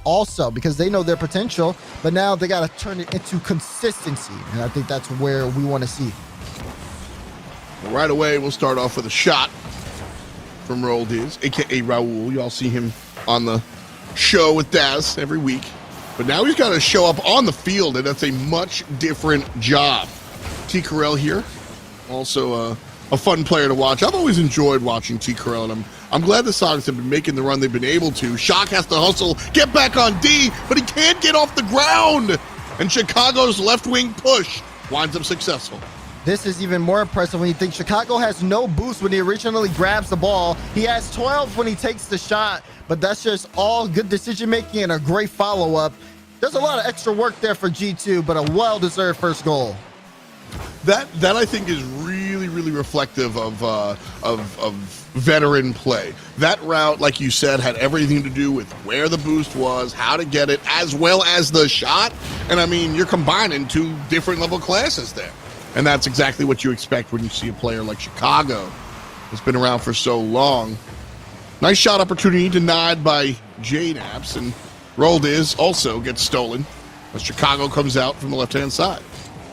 also, because they know their potential, but now they got to turn it into consistency. And I think that's where we want to see. Well, right away, we'll start off with a shot from Roldiz, aka Raul. Y'all see him on the show with Daz every week. But now he's got to show up on the field, and that's a much different job. T. Carell here, also a fun player to watch. I've always enjoyed watching T. Carell, and I'm glad the Soniqs have been making the run they've been able to. Shock has to hustle, get back on D, but he can't get off the ground. And Chicago's left wing push winds up successful. This is even more impressive when you think Chicago has no boost when he originally grabs the ball. He has 12 when he takes the shot, but that's just all good decision-making and a great follow-up. There's a lot of extra work there for G2, but a well-deserved first goal. That I think is really reflective of veteran play. That route, like you said, had everything to do with where the boost was, how to get it, as well as the shot. And I mean, you're combining two different level classes there. And that's exactly what you expect when you see a player like Chicago, who's been around for so long. Nice shot opportunity denied by JNaps, and Roldiz also gets stolen as Chicago comes out from the left-hand side.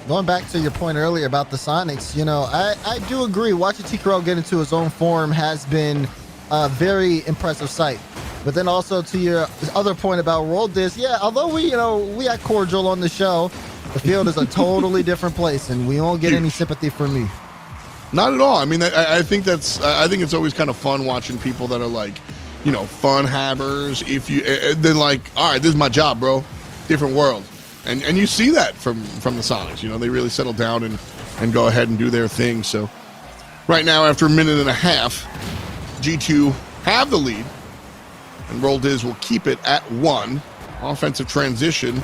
Going back to your point earlier about the Soniqs, you know, I do agree. Watching T. Carell get into his own form has been a very impressive sight. But then also to your other point about Roldiz, yeah, although we act cordial on the show, the field is a totally different place, and we won't get any sympathy from me. Not at all. I mean, I think it's always kind of fun watching people that are like, you know, fun havers. If you then like, all right, this is my job, bro. Different world, and you see that from the Soniqs. You know, they really settle down and go ahead and do their thing. So right now, after a minute and a half, G2 have the lead, and Roldiz will keep it at 1. Offensive transition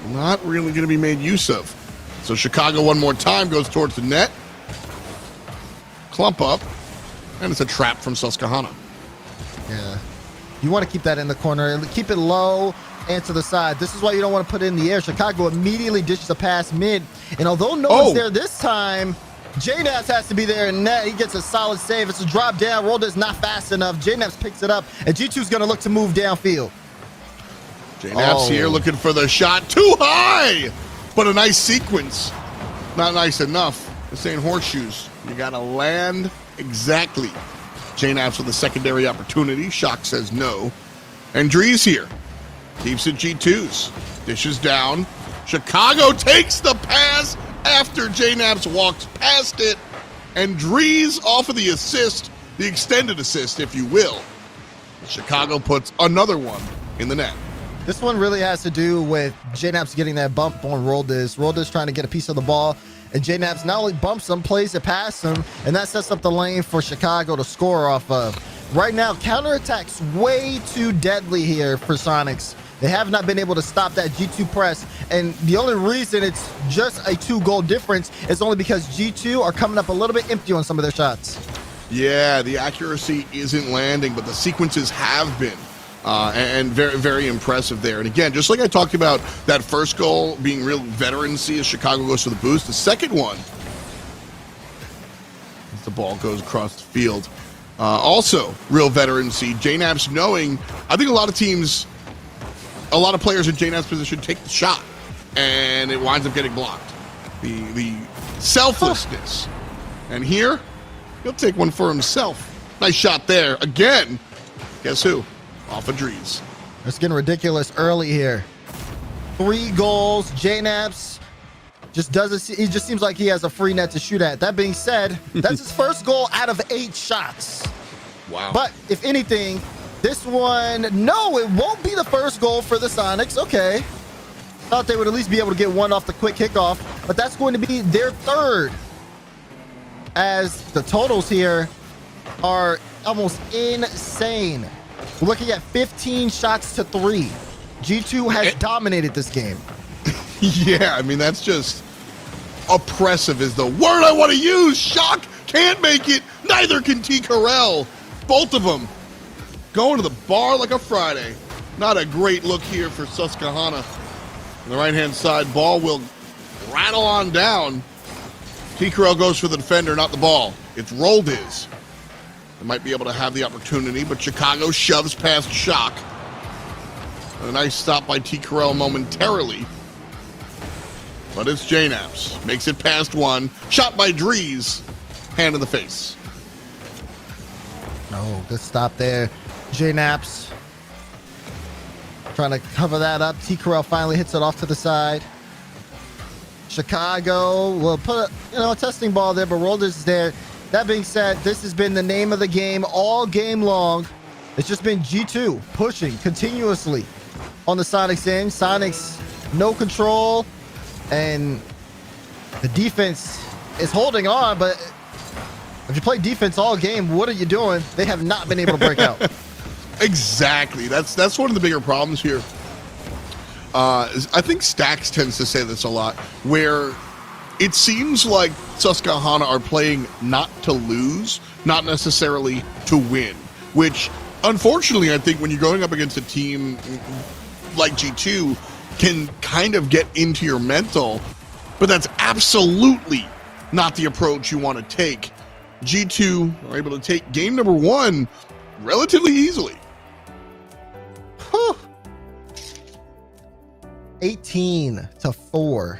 not really going to be made use of. So Chicago one more time goes towards the net. Clump up, and it's a trap from Susquehanna. Yeah, you want to keep that in the corner, keep it low and to the side. This is why you don't want to put it in the air. Chicago immediately dishes a pass mid, and although no one's there this time, JNaps has to be there in net. He gets a solid save. It's a drop down. Roldiz not fast enough. JNaps picks it up, and G2's going to look to move downfield. JNaps here looking for the shot. Too high! But a nice sequence. Not nice enough. This ain't horseshoes. You got to land exactly. JNaps with a secondary opportunity. Shock says no. And Drees here. Keeps it G2's. Dishes down. Chicago takes the pass after JNaps walks past it. And Drees off of the assist, the extended assist, if you will. Chicago puts another one in the net. This one really has to do with JNaps getting that bump on Roldiz. Roldiz trying to get a piece of the ball, and JNaps not only bumps him, plays it past him, and that sets up the lane for Chicago to score off of. Right now, counterattack's way too deadly here for Soniqs. They have not been able to stop that G2 press, and the only reason it's just a 2-goal difference is only because G2 are coming up a little bit empty on some of their shots. Yeah, the accuracy isn't landing, but the sequences have been. And very impressive there. And again, just like I talked about that first goal being real veterancy as Chicago goes to the boost, the second one, as the ball goes across the field, also real veterancy. JNaps knowing, I think a lot of players in JNaps position take the shot, and it winds up getting blocked. The selflessness. And here, he'll take one for himself. Nice shot there. Again, guess who? Off of Drees. It's getting ridiculous early here. 3 goals. JNaps he just seems like he has a free net to shoot at. That being said, that's his first goal out of 8 shots. Wow. But if anything, this one, no, it won't be the first goal for the Soniqs. Okay. Thought they would at least be able to get one off the quick kickoff, but that's going to be their 3rd. As the totals here are almost insane. We're looking at 15 shots to 3. G2 has dominated this game. Yeah, I mean, that's just oppressive is the word I want to use. Shock can't make it. Neither can T. Carell. Both of them going to the bar like a Friday. Not a great look here for Susquehanna. On the right-hand side, ball will rattle on down. T. Carell goes for the defender, not the ball. It's Roldiz. They might be able to have the opportunity, but Chicago shoves past Shock. A nice stop by T. Corell momentarily. But it's JNaps. Makes it past one. Shot by Drees. Hand in the face. Oh, good stop there. JNaps trying to cover that up. T. Corell finally hits it off to the side. Chicago will put a testing ball there, but Rolders is there. That being said, this has been the name of the game all game long. It's just been G2 pushing continuously on the Soniqs end. Soniqs no control, and the defense is holding on, but if you play defense all game, what are you doing? They have not been able to break out. Exactly. That's one of the bigger problems here. I think Stacks tends to say this a lot, where it seems like Susquehanna are playing not to lose, not necessarily to win, which unfortunately I think when you're going up against a team like G2 can kind of get into your mental, but that's absolutely not the approach you want to take. G2 are able to take game number one relatively easily. Whew. 18-4.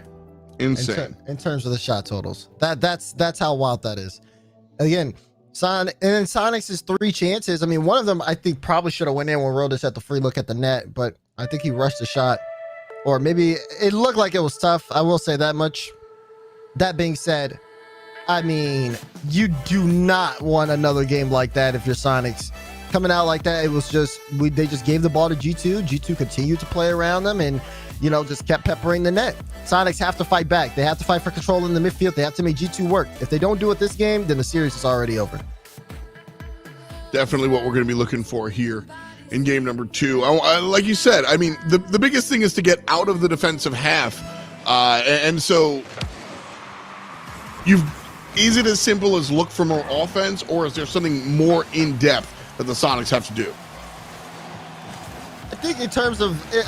Insane. In terms of the shot totals. That's how wild that is. Again, Soniqs' 3 chances. I mean, one of them I think probably should have went in when Rodis had the free look at the net, but I think he rushed the shot. Or maybe it looked like it was tough. I will say that much. That being said, I mean, you do not want another game like that if you're Soniqs. Coming out like that, it was just they just gave the ball to G2. G2 continued to play around them and just kept peppering the net. Soniqs have to fight back. They have to fight for control in the midfield. They have to make G2 work. If they don't do it this game, then the series is already over. Definitely what we're going to be looking for here in game number 2. Like you said, I mean, the biggest thing is to get out of the defensive half. And so is it as simple as look for more offense, or is there something more in depth that the Soniqs have to do? I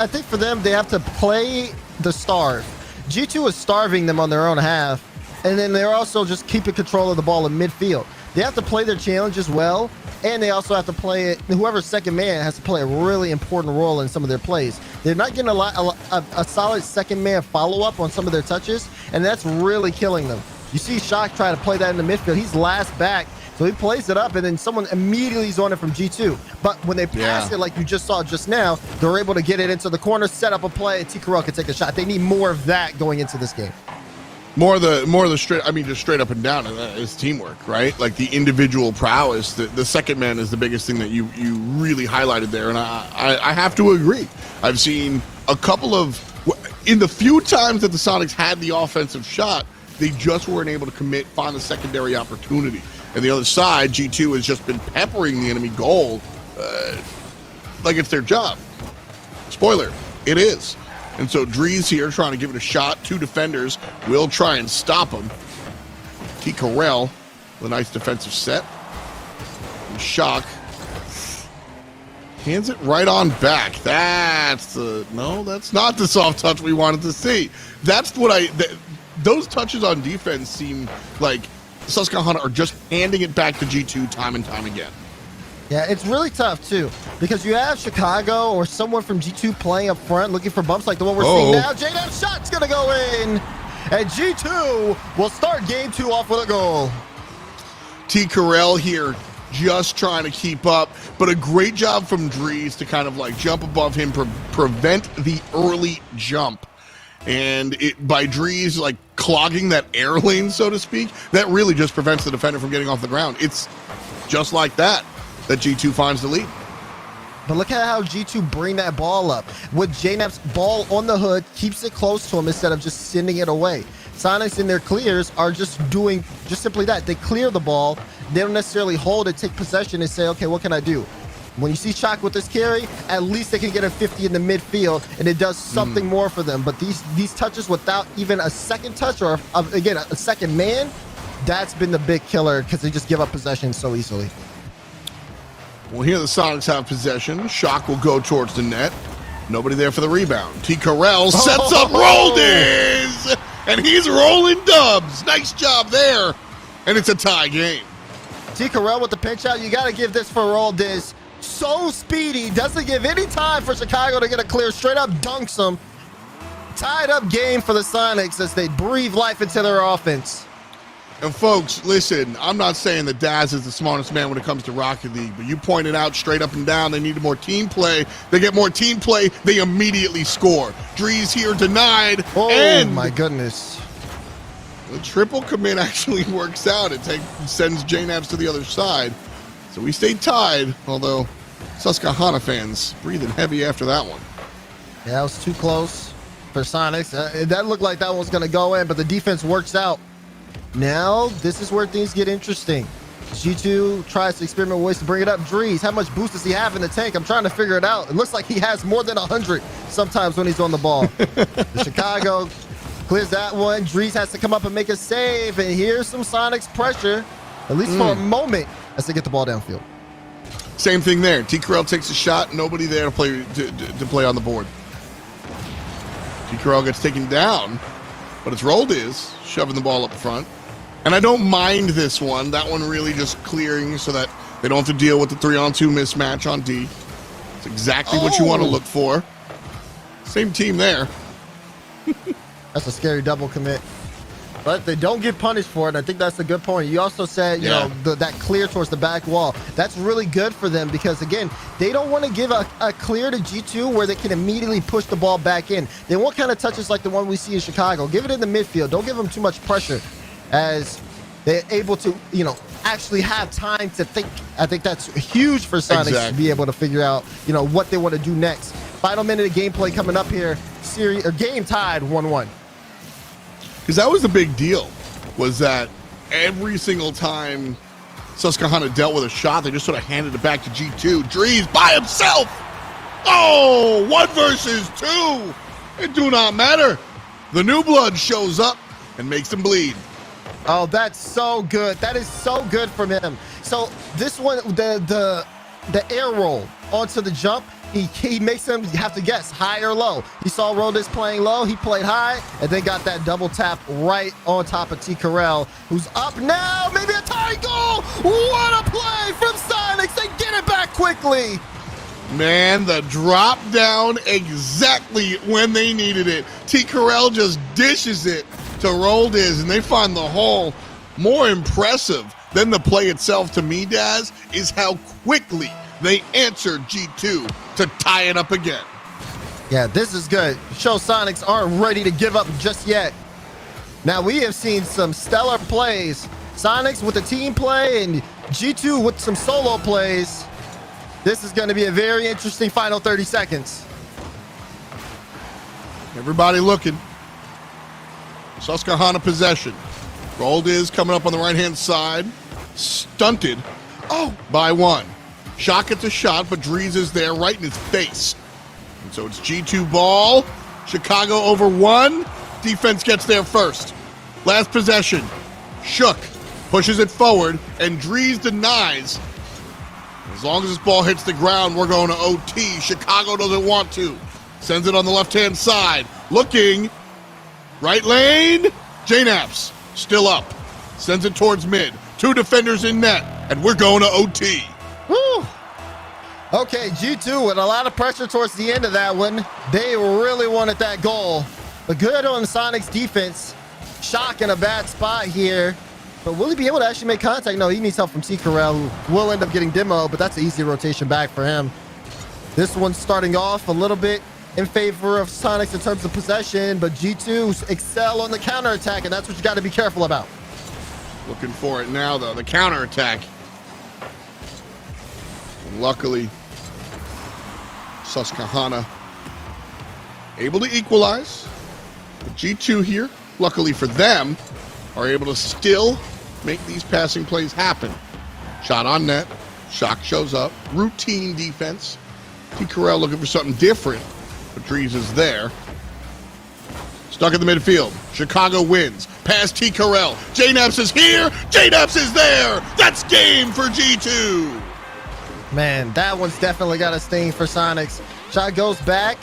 think for them, they have to play the starve. G2 is starving them on their own half, and then they're also just keeping control of the ball in midfield. They have to play their challenges well, and they also have to play it. Whoever's second man has to play a really important role in some of their plays. They're not getting a solid second man follow-up on some of their touches, and that's really killing them. You see Shock try to play that in the midfield. He's last back. So he plays it up, and then someone immediately is on it from G2. But when they pass it, like you just saw just now, they're able to get it into the corner, set up a play, and T. Corell can take a shot. They need more of that going into this game. More of the straight, I mean, just straight up and down is teamwork, right? Like the individual prowess. The second man is the biggest thing that you really highlighted there, and I have to agree. I've seen a couple of, in the few times that the Soniqs had the offensive shot, they just weren't able to find the secondary opportunity. And the other side, G2 has just been peppering the enemy goal like it's their job. Spoiler, it is. And so Drees here trying to give it a shot. 2 defenders will try and stop him. T. Corell with a nice defensive set. And Shock hands it right on back. That's not the soft touch we wanted to see. That's what those touches on defense seem like Susquehanna are just handing it back to G2 time and time again. Yeah, it's really tough, too, because you have Chicago or someone from G2 playing up front looking for bumps like the one we're seeing now. JNap's shot's going to go in, and G2 will start game 2 off with a goal. T. Corell here just trying to keep up, but a great job from Drees to kind of like jump above him, prevent the early jump. And by Drees like clogging that air lane, so to speak, that really just prevents the defender from getting off the ground. It's just like that G2 finds the lead. But look at how G2 bring that ball up. With JNap's ball on the hood, keeps it close to him instead of just sending it away. Soniqs in their clears are just doing just simply that. They clear the ball. They don't necessarily hold it, take possession, and say, okay, what can I do? When you see Shock with this carry, at least they can get a 50 in the midfield, and it does something more for them. But these touches without even a second touch or, again, a second man, that's been the big killer because they just give up possession so easily. Well, here the Soniqs have possession. Shock will go towards the net. Nobody there for the rebound. T. Corell sets up Roldis, and he's rolling dubs. Nice job there, and it's a tie game. T. Corell with the pinch out. You got to give this for Roldis. So speedy, doesn't give any time for Chicago to get a clear, straight up dunks them. Tied up game for the Sonics as they breathe life into their offense. And folks, listen, I'm not saying that Daz is the smartest man when it comes to Rocket League, but you pointed out straight up and down they needed more team play. They get more team play, they immediately score. Drees here denied. Oh, and my goodness. the triple commit actually works out. It sends JNABs to the other side. So we stayed tied, although Susquehanna fans breathing heavy after that one. Yeah, that was too close for Sonics. That looked like that one was going to go in, but the defense works out. Now, this is where things get interesting. G2 tries to experiment with ways to bring it up. Drees, how much boost does he have in the tank? I'm trying to figure it out. It looks like he has more than 100 sometimes when he's on the ball. The Chicago clears that one. Drees has to come up and make a save, and here's some Sonics pressure, at least for a moment, as they get the ball downfield. Same thing there. T-Corral takes a shot. Nobody there to play on the board. T-Corral gets taken down, but it's Roldiz shoving the ball up front. And I don't mind this one. That one really just clearing so that they don't have to deal with the 3-on-2 mismatch on D. It's exactly what you want to look for. Same team there. That's a scary double commit. But they don't get punished for it. I think that's a good point. You also said, you know, that clear towards the back wall. That's really good for them because, again, they don't want to give a clear to G2 where they can immediately push the ball back in. They want kind of touches like the one we see in Chicago. Give it in the midfield. Don't give them too much pressure as they're able to, you know, actually have time to think. I think that's huge for Sonics to be able to figure out, you know, what they want to do next. Final minute of gameplay coming up here. Game tied 1-1. Because that was the big deal, was that every single time Susquehanna dealt with a shot, they just sort of handed it back to G2. Drees by himself. Oh, 1 versus 2. It do not matter. The new blood shows up and makes them bleed. Oh, that's so good. That is so good from him. So this one, the air roll onto the jump, he makes them have to guess high or low. He saw Roldiz playing low, he played high, and then got that double tap right on top of T-Corral, who's up now. Maybe a tie goal. What a play from Sonics. They get it back quickly. Man, the drop down exactly when they needed it. T-Corral just dishes it to Roldiz, and they find the hole. More impressive than the play itself to me, Daz, is how quickly they answered G2 to tie it up again. Yeah, this is good. Show Sonics aren't ready to give up just yet. Now, we have seen some stellar plays. Sonics with the team play and G2 with some solo plays. This is going to be a very interesting final 30 seconds. Everybody looking. Susquehanna possession. Roldiz coming up on the right-hand side. Stunted by 1. Shock gets a shot, but Drees is there right in his face. And so it's G2 ball. Chicago over 1. Defense gets there first. Last possession. Shook pushes it forward, and Drees denies. As long as this ball hits the ground, we're going to OT. Chicago doesn't want to. Sends it on the left-hand side. Looking. Right lane. JNAPS still up. Sends it towards mid. 2 defenders in net, and we're going to OT. Woo. Okay, G2 with a lot of pressure towards the end of that one. They really wanted that goal. But good on Sonics defense. Shock in a bad spot here. But will he be able to actually make contact? No, he needs help from T-Corral, who will end up getting demo, but that's an easy rotation back for him. This one's starting off a little bit in favor of Sonics in terms of possession, but G2 excel on the counterattack, and that's what you got to be careful about. Looking for it now, though. The counterattack. Luckily, Susquehanna able to equalize. The G2 here, luckily for them, are able to still make these passing plays happen. Shot on net. Shock shows up. Routine defense. T-Corral looking for something different, but Drees is there. Stuck in the midfield. Chicago wins. Past T-Corral. JNAPS is here. JNAPS is there. That's game for G2. Man, that one's definitely got a sting for Sonics. Shot goes back,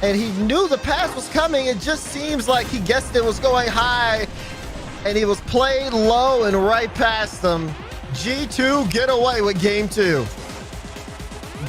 and he knew the pass was coming. It just seems like he guessed it was going high, and he was played low and right past them. G2 get away with game 2.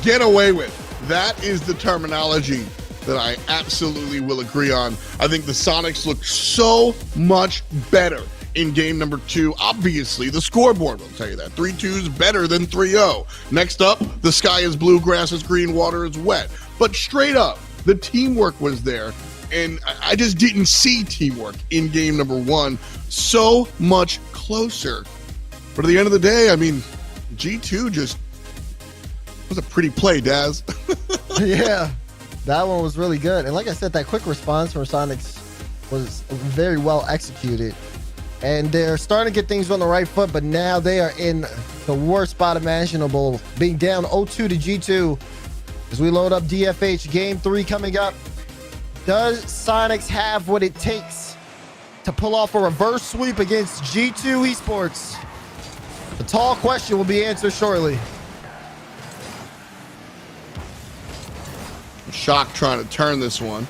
get away with. That is the terminology that I absolutely will agree on. I think the Soniqs look so much better in game number 2. Obviously, the scoreboard will tell you that. 3-2 is better than 3-0. Next up, the sky is blue, grass is green, water is wet. But straight up, the teamwork was there. And I just didn't see teamwork in game number 1. So much closer. But at the end of the day, I mean, G2 just was a pretty play, Daz. Yeah, that one was really good. And like I said, that quick response from Soniqs was very well executed. And they're starting to get things on the right foot, but now they are in the worst spot imaginable, being down 0-2 to G2. As we load up DFH, game 3 coming up. Does Soniqs have what it takes to pull off a reverse sweep against G2 Esports? The tall question will be answered shortly. Shock trying to turn this one.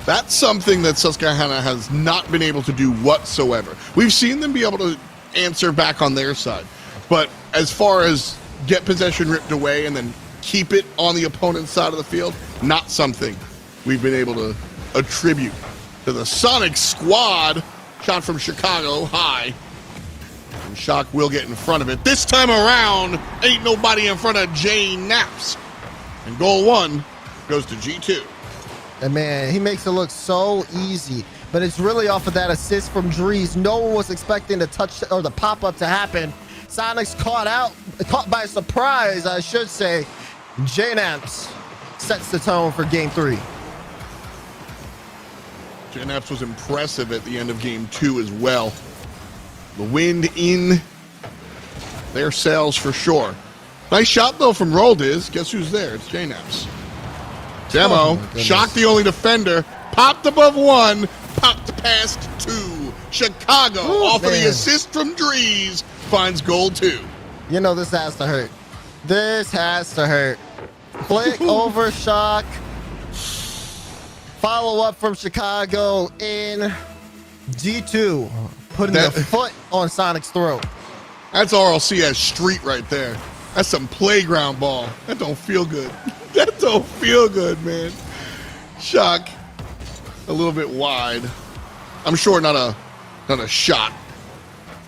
That's something that Susquehanna has not been able to do whatsoever. We've seen them be able to answer back on their side. But as far as get possession ripped away and then keep it on the opponent's side of the field, not something we've been able to attribute to the Sonic squad. Shot from Chicago, high. And Shock will get in front of it. This time around, ain't nobody in front of Jay Naps. And goal 1 goes to G2. And man, he makes it look so easy, but it's really off of that assist from Drees. No one was expecting the touch or the pop-up to happen. Soniqs caught by surprise, I should say. JNaps sets the tone for game 3. JNaps was impressive at the end of game 2 as well. The wind in their sails for sure. Nice shot though from Roldiz. Guess who's there? It's JNaps. Demo, Oh, Shock the only defender, popped above 1, popped past 2. Chicago, off of the assist from Drees, finds goal 2. You know this has to hurt. This has to hurt. Flick over Shock. Follow up from Chicago in G2, putting the foot on Sonic's throat. That's RLCS street right there. That's some playground ball. That don't feel good. That don't feel good, man. Shock a little bit wide. I'm sure not a shot.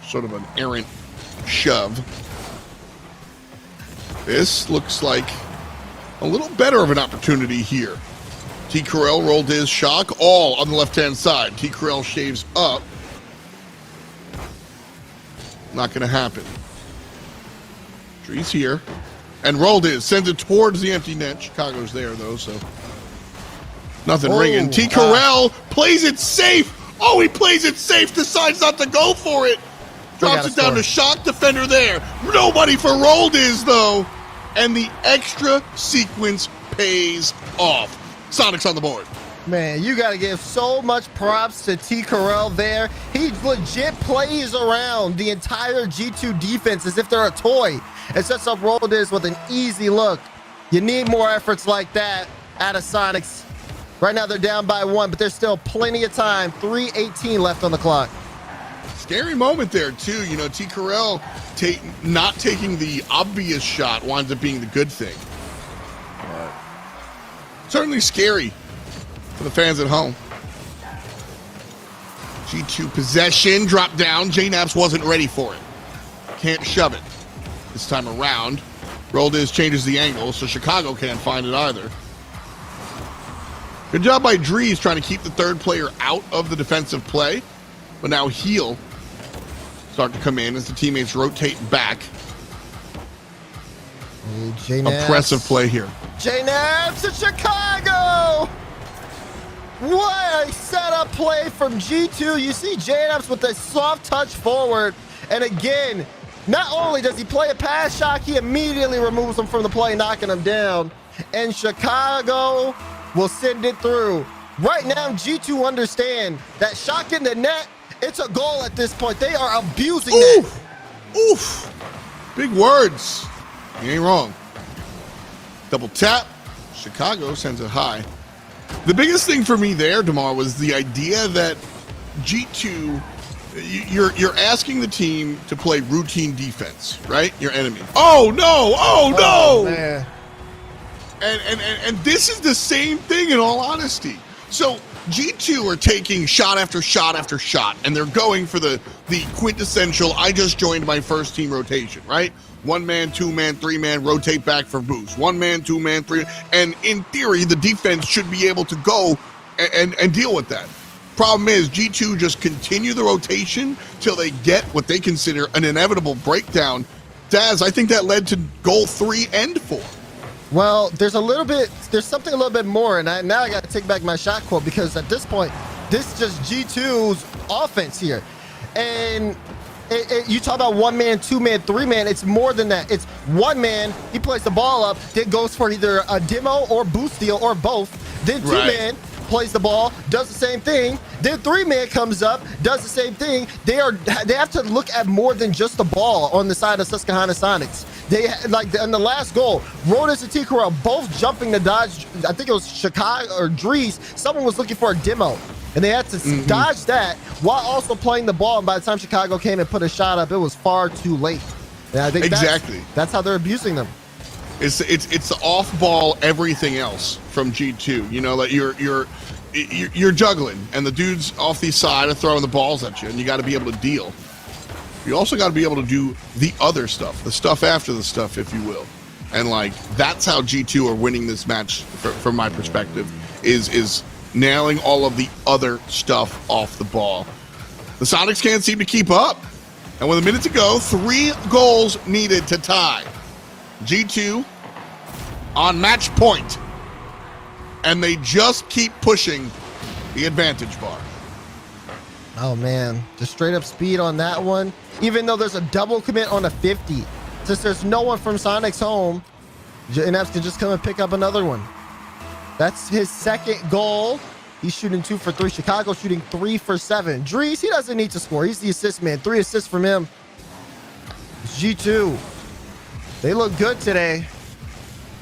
Sort of an errant shove. This looks like a little better of an opportunity here. T. Corell rolled his Shock all on the left-hand side. T. Corell shaves up. Not going to happen. Drees here. And Roldiz sends it towards the empty net. Chicago's there, though, so nothing ringing. T. Corell plays it safe. Oh, he plays it safe. Decides not to go for it. Drops it down to Shock defender there. Nobody for Roldiz, though. And the extra sequence pays off. Soniqs on the board. Man, you got to give so much props to T. Corell there. He legit plays around the entire G2 defense as if they're a toy. And sets up Roldiz with an easy look. You need more efforts like that out of Soniqs. Right now they're down by 1, but there's still plenty of time. 3:18 left on the clock. Scary moment there, too. You know, T. Corell not taking the obvious shot winds up being the good thing. Certainly scary for the fans at home. G2 possession, drop down. JNaps wasn't ready for it. Can't shove it this time around. Roldiz changes the angle, so Chicago can't find it either. Good job by Drees trying to keep the third player out of the defensive play. But now Heel start to come in as the teammates rotate back. Impressive play here. JNaps to Chicago! What a setup play from G2. You see JNaps with a soft touch forward. And again, not only does he play a pass Shock, he immediately removes him from the play, knocking him down. And Chicago will send it through. Right now, G2 understand that Shock in the net, it's a goal at this point. They are abusing that. Oof. Big words. You ain't wrong. Double tap. Chicago sends it high. The biggest thing for me there, DeMar, was the idea that G2, you're asking the team to play routine defense, right? Your enemy. Oh, no. Oh, no. Man. And this is the same thing in all honesty. So G2 are taking shot after shot after shot, and they're going for the quintessential, I just joined my first team rotation, right? 1-man, 2-man, 3-man, rotate back for boost. 1-man, 2-man, 3. And in theory, the defense should be able to go and deal with that. Problem is, G2 just continue the rotation till they get what they consider an inevitable breakdown. Daz, I think that led to goal 3 and 4. Well, there's something a little bit more, and now I got to take back my shot quote, because at this point, this is just G2's offense here. And you talk about 1-man, 2-man, 3-man, it's more than that. It's 1-man, he plays the ball up, then goes for either a demo or boost steal or both. Then 2-man plays the ball, does the same thing. Then 3-man comes up, does the same thing. They have to look at more than just the ball on the side of Susquehanna Soniqs. They, like in the last goal, Rodas and T-Corral both jumping to dodge. I think it was Chicago or Dries. Someone was looking for a demo, and they had to dodge that while also playing the ball. And by the time Chicago came and put a shot up, it was far too late. And I think that's how they're abusing them. It's the off-ball everything else from G2. You know, that you're juggling, and the dudes off the side are throwing the balls at you, and you got to be able to deal. You also got to be able to do the other stuff, the stuff after the stuff, if you will. And like that's how G2 are winning this match, from my perspective, is nailing all of the other stuff off the ball. The Soniqs can't seem to keep up, and with a minute to go, 3 goals needed to tie. G2 on match point, and they just keep pushing the advantage bar. Oh man, just straight up speed on that one. Even though there's a double commit on a 50, since there's no one from Soniqs home, JNAPS can just come and pick up another one. That's his second goal. He's shooting 2 for 3. Chicago shooting 3 for 7. Dries, he doesn't need to score. He's the assist man. 3 assists from him. G2. They look good today,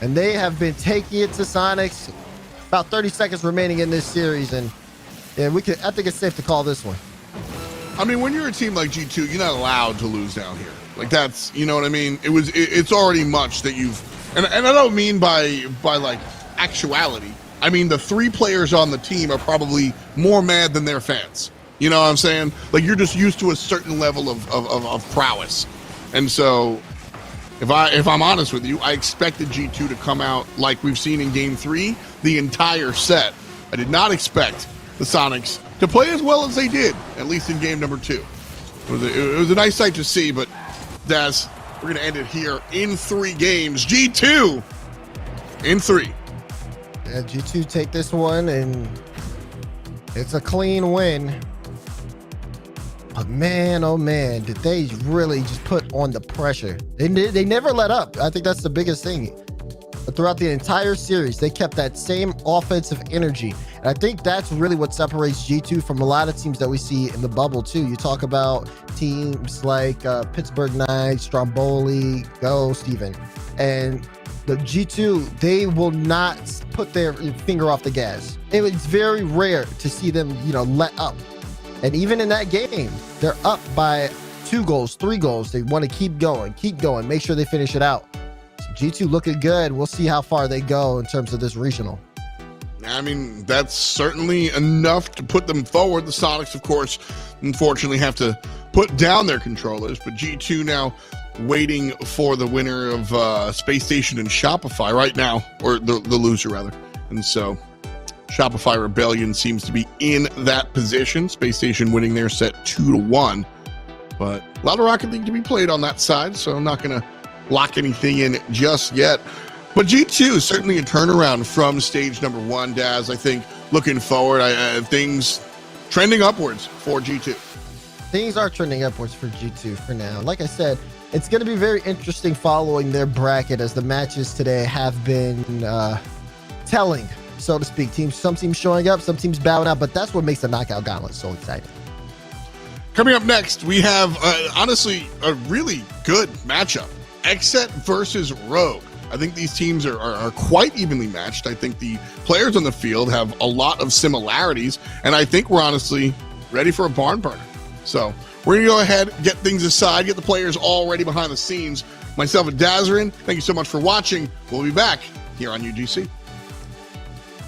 and they have been taking it to Soniqs. About 30 seconds remaining in this series, and yeah, I think it's safe to call this one. I mean, when you're a team like G2, you're not allowed to lose down here. Like that's, you know what I mean? It's already much that you've, and I don't mean by like actuality. I mean the 3 players on the team are probably more mad than their fans. You know what I'm saying? Like you're just used to a certain level of prowess, and so. If I'm honest with you, I expected G2 to come out like we've seen in Game 3 the entire set. I did not expect the Soniqs to play as well as they did, at least in Game number 2. It was a nice sight to see, but Daz, we're going to end it here in 3 games. G2 in 3. Yeah, G2 take this one, and it's a clean win. But man, oh man, did they really just put on the pressure. They never let up. I think that's the biggest thing. But throughout the entire series, they kept that same offensive energy. And I think that's really what separates G2 from a lot of teams that we see in the bubble too. You talk about teams like Pittsburgh Knights, Stromboli, Ghost even. And the G2, they will not put their finger off the gas. It's very rare to see them, let up. And even in that game, they're up by 2 goals, 3 goals. They want to keep going, make sure they finish it out. So G2 looking good. We'll see how far they go in terms of this regional. I mean, that's certainly enough to put them forward. The Soniqs, of course, unfortunately have to put down their controllers, but G2 now waiting for the winner of Space Station and Shopify right now, or the loser rather. And so Shopify Rebellion seems to be in that position. Space Station winning their set 2-1. But a lot of Rocket League to be played on that side, so I'm not going to lock anything in just yet. But G2 is certainly a turnaround from stage number 1, Daz. I think looking forward, things trending upwards for G2. Things are trending upwards for G2 for now. Like I said, it's going to be very interesting following their bracket, as the matches today have been telling, so to speak. Some teams showing up, some teams bowing out, but that's what makes the knockout gauntlet so exciting. Coming up next, we have honestly a really good matchup. Xset versus Rogue. I think these teams are quite evenly matched. I think the players on the field have a lot of similarities, and I think we're honestly ready for a barn burner. So we're going to go ahead, get things aside, get the players all ready behind the scenes. Myself and Dazarin, thank you so much for watching. We'll be back here on UGC.